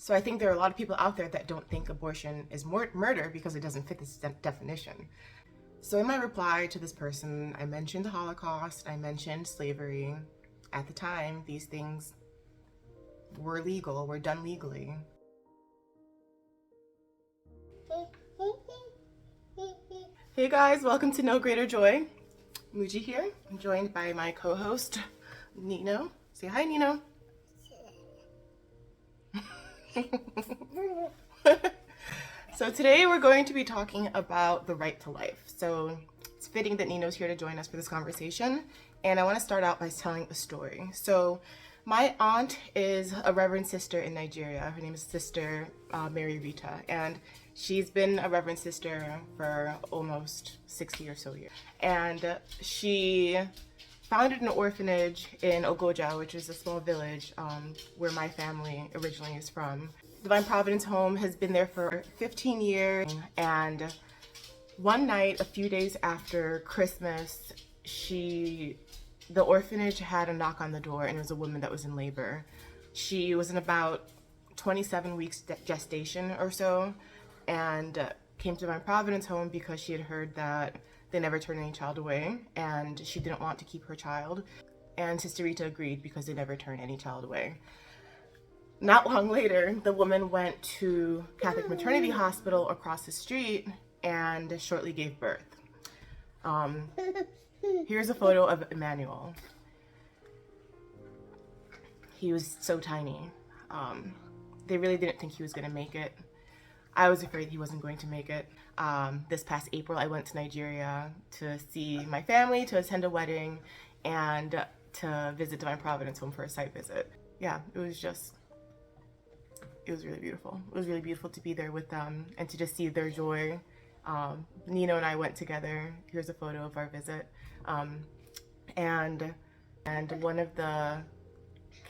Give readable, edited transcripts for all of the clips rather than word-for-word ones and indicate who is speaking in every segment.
Speaker 1: So I think there are a lot of people out there that don't think abortion is murder because it doesn't fit this definition. So in my reply to this person, I mentioned the Holocaust, I mentioned slavery. At the time, these things were legal, were done legally. Hey guys, welcome to No Greater Joy. Muji here. I'm joined by my co-host, Nino. Say hi, Nino. So today we're going to be talking about the right to life. So it's fitting that Nino's here to join us for this conversation. And I want to start out by telling a story. So my aunt is a reverend sister in Nigeria. Her name is Sister Mary Rita. And she's been a reverend sister for almost 60 or so years. And she founded an orphanage in Ogoja, which is a small village where my family originally is from. Divine Providence Home has been there for 15 years, and one night, a few days after Christmas, the orphanage had a knock on the door, and it was a woman that was in labor. She was in about 27 weeks gestation or so, and came to Divine Providence Home because she had heard that they never turned any child away, and she didn't want to keep her child. And Sister Rita agreed because they never turned any child away. Not long later, the woman went to Catholic Maternity Hospital across the street and shortly gave birth. Here's a photo of Emmanuel. He was so tiny. They really didn't think he was going to make it. I was afraid he wasn't going to make it. This past April, I went to Nigeria to see my family, to attend a wedding, and to visit Divine Providence Home for a site visit. Yeah, it was really beautiful. It was really beautiful to be there with them and to just see their joy. Nino and I went together. Here's a photo of our visit. And one of the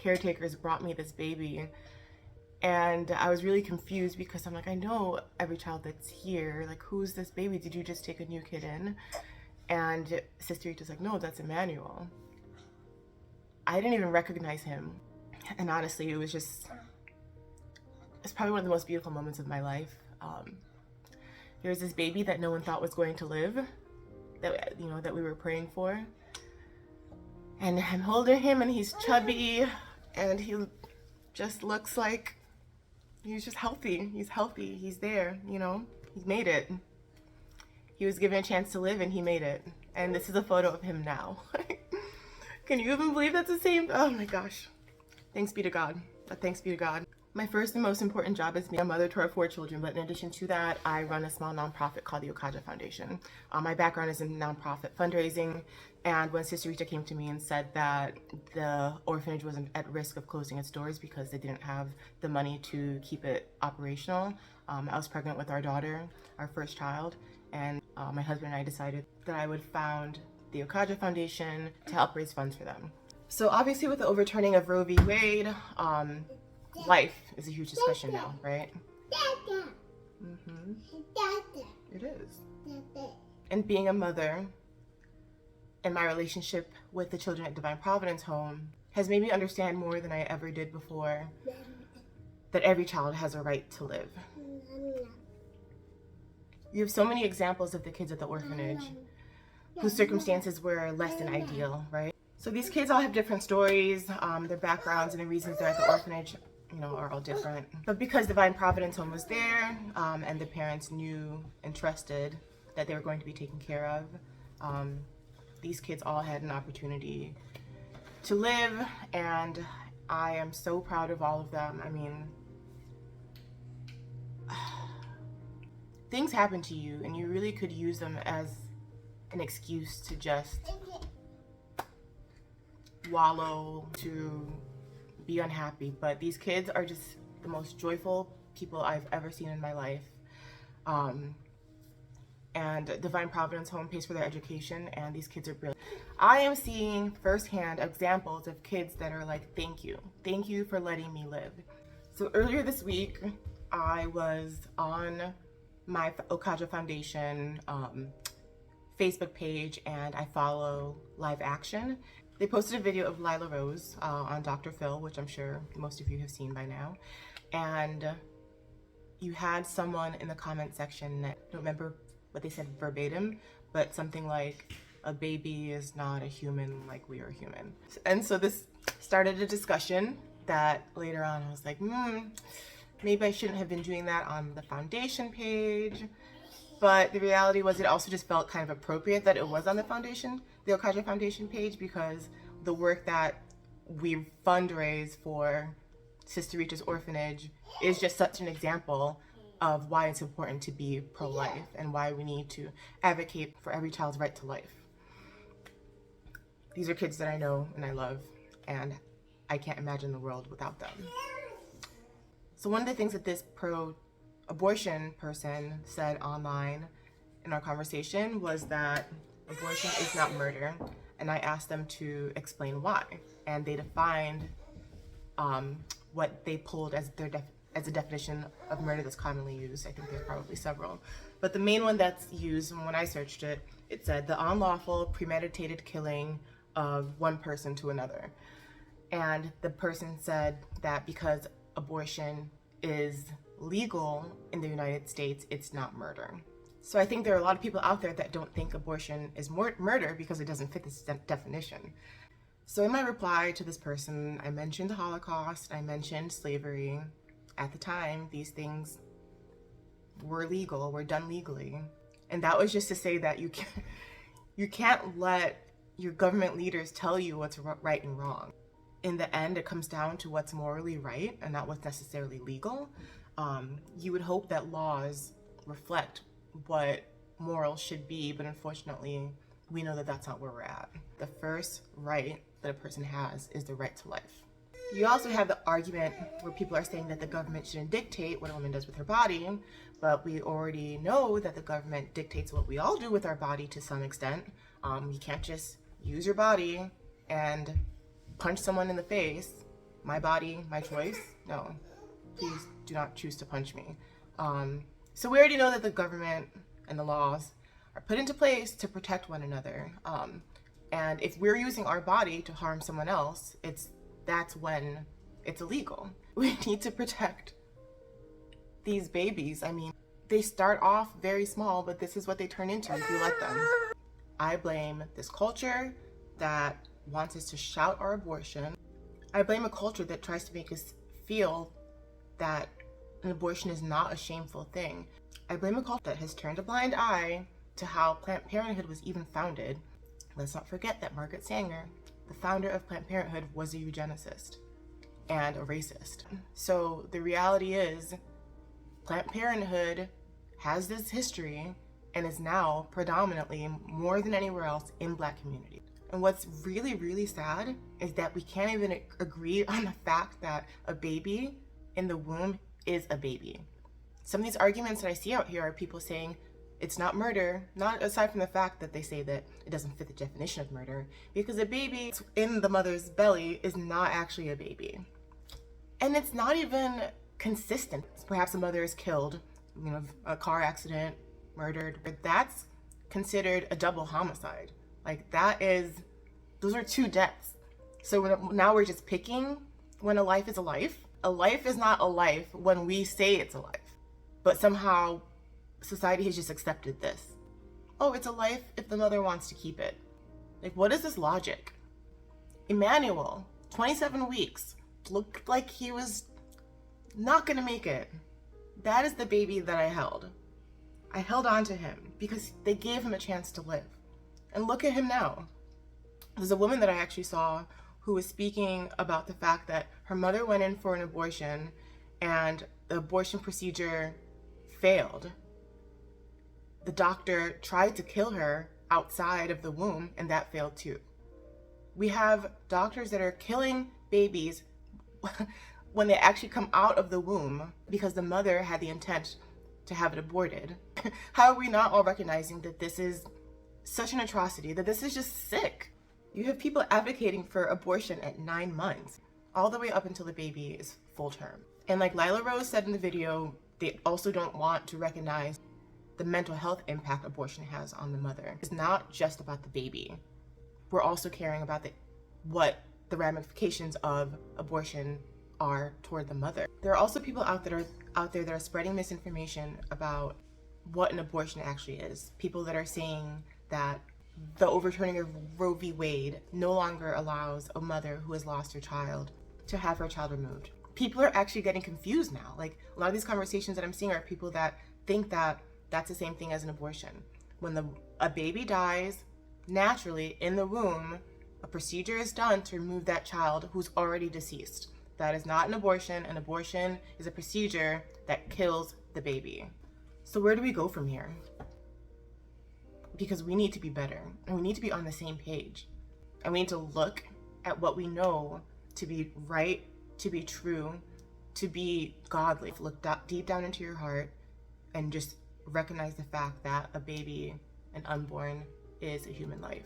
Speaker 1: caretakers brought me this baby. And I was really confused because I'm like, I know every child that's here. Like, who's this baby? Did you just take a new kid in? And Sister Rita's like, no, that's Emmanuel. I didn't even recognize him. And honestly, it's probably one of the most beautiful moments of my life. There was this baby that no one thought was going to live, that we were praying for. And I'm holding him, and he's chubby, and he just looks like he's just healthy. He's healthy. He's there, He's made it. He was given a chance to live, and he made it. And this is a photo of him now. Can you even believe that's the same? Oh my gosh. Thanks be to God. Thanks be to God. My first and most important job is being a mother to our 4 children, but in addition to that, I run a small nonprofit called the Okaja Foundation. My background is in nonprofit fundraising, and when Sister Rita came to me and said that the orphanage was at risk of closing its doors because they didn't have the money to keep it operational, I was pregnant with our daughter, our first child, and my husband and I decided that I would found the Okaja Foundation to help raise funds for them. So obviously with the overturning of Roe v. Wade, life is a huge discussion now, right? Mm-hmm. It is. And being a mother and my relationship with the children at Divine Providence Home has made me understand more than I ever did before that every child has a right to live. You have so many examples of the kids at the orphanage whose circumstances were less than ideal, right? So these kids all have different stories, their backgrounds and the reasons they're at the orphanage are all different. But because Divine Providence Home was there, and the parents knew and trusted that they were going to be taken care of, these kids all had an opportunity to live, and I am so proud of all of them. I mean, things happen to you, and you really could use them as an excuse to just wallow, to be unhappy, but these kids are just the most joyful people I've ever seen in my life. And Divine Providence Home pays for their education, and these kids are brilliant. I am seeing firsthand examples of kids that are like, thank you for letting me live. So earlier this week, I was on my Okaja Foundation Facebook page, and I follow Live Action. They posted a video of Lila Rose on Dr. Phil, which I'm sure most of you have seen by now. and you had someone in the comment section, I don't remember what they said verbatim, but something like, a baby is not a human like we are human. And so this started a discussion that later on I was like, maybe I shouldn't have been doing that on the foundation page. But the reality was it also just felt kind of appropriate that it was on the foundation, the Okaja Foundation page, because the work that we fundraise for Sister Rita's orphanage is just such an example of why it's important to be pro-life and why we need to advocate for every child's right to life. These are kids that I know and I love, and I can't imagine the world without them. So one of the things that this pro-abortion person said online in our conversation was that abortion is not murder, and I asked them to explain why. And they defined what they pulled as a definition of murder that's commonly used. I think there's probably several. But the main one that's used, and when I searched it, it said the unlawful premeditated killing of one person to another. And the person said that because abortion is legal in the United States, it's not murder. So I think there are a lot of people out there that don't think abortion is murder because it doesn't fit this definition. So in my reply to this person, I mentioned the Holocaust, I mentioned slavery. At the time, these things were legal, were done legally. And that was just to say that you can't let your government leaders tell you what's right and wrong. In the end, it comes down to what's morally right and not what's necessarily legal. You would hope that laws reflect what morals should be, but unfortunately, we know that that's not where we're at. The first right that a person has is the right to life. You also have the argument where people are saying that the government shouldn't dictate what a woman does with her body, but we already know that the government dictates what we all do with our body to some extent. You can't just use your body and punch someone in the face. My body, my choice. No, please do not choose to punch me. So we already know that the government and the laws are put into place to protect one another. And if we're using our body to harm someone else, that's when it's illegal. We need to protect these babies. I mean, they start off very small, but this is what they turn into if you let them. I blame this culture that wants us to shout our abortion. I blame a culture that tries to make us feel that an abortion is not a shameful thing. I blame a culture that has turned a blind eye to how Planned Parenthood was even founded. Let's not forget that Margaret Sanger, the founder of Planned Parenthood, was a eugenicist and a racist. So the reality is, Planned Parenthood has this history and is now predominantly, more than anywhere else, in Black community. And what's really, really sad is that we can't even agree on the fact that a baby in the womb is a baby. Some of these arguments that I see out here are people saying it's not murder, not aside from the fact that they say that it doesn't fit the definition of murder, because a baby in the mother's belly is not actually a baby. And it's not even consistent. Perhaps a mother is killed, a car accident, murdered, but that's considered a double homicide. Like those are two deaths. So now we're just picking when a life is a life. A life is not a life when we say it's a life. But somehow society has just accepted this. Oh, it's a life if the mother wants to keep it. Like, what is this logic? Emmanuel, 27 weeks, looked like he was not gonna make it. That is the baby that I held. I held on to him because they gave him a chance to live. And look at him now. There's a woman that I actually saw who was speaking about the fact that her mother went in for an abortion and the abortion procedure failed. The doctor tried to kill her outside of the womb and that failed too. We have doctors that are killing babies when they actually come out of the womb because the mother had the intent to have it aborted. How are we not all recognizing that this is such an atrocity, that this is just sick? You have people advocating for abortion at 9 months, all the way up until the baby is full term. And like Lila Rose said in the video, they also don't want to recognize the mental health impact abortion has on the mother. It's not just about the baby. We're also caring about what the ramifications of abortion are toward the mother. There are also people out there that are spreading misinformation about what an abortion actually is. People that are saying that the overturning of Roe v. Wade no longer allows a mother who has lost her child to have her child removed. People are actually getting confused now. Like, a lot of these conversations that I'm seeing are people that think that that's the same thing as an abortion. When a baby dies naturally in the womb, a procedure is done to remove that child who's already deceased. That is not an abortion. An abortion is a procedure that kills the baby. So where do we go from here? Because we need to be better, and we need to be on the same page. And we need to look at what we know to be right, to be true, to be godly. Look deep down into your heart and just recognize the fact that a baby, an unborn, is a human life.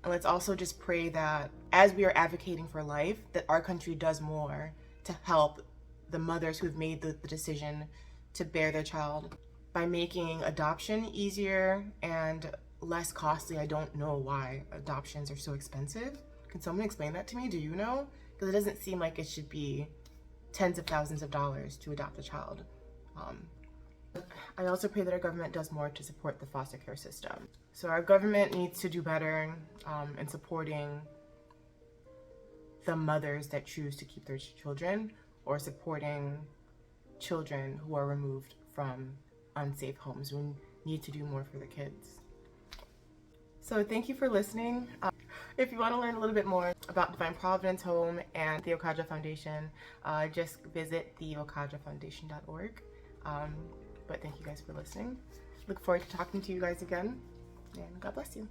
Speaker 1: And let's also just pray that as we are advocating for life, that our country does more to help the mothers who've made the decision to bear their child by making adoption easier and less costly. I don't know why adoptions are so expensive. Can someone explain that to me? Do you know? Because it doesn't seem like it should be tens of thousands of dollars to adopt a child. I also pray that our government does more to support the foster care system. So our government needs to do better in supporting the mothers that choose to keep their children, or supporting children who are removed from unsafe homes. We need to do more for the kids. So thank you for listening. If you want to learn a little bit more about Divine Providence Home and the Okadra Foundation, just visit theokadrafoundation.org. But thank you guys for listening. Look forward to talking to you guys again, and God bless you.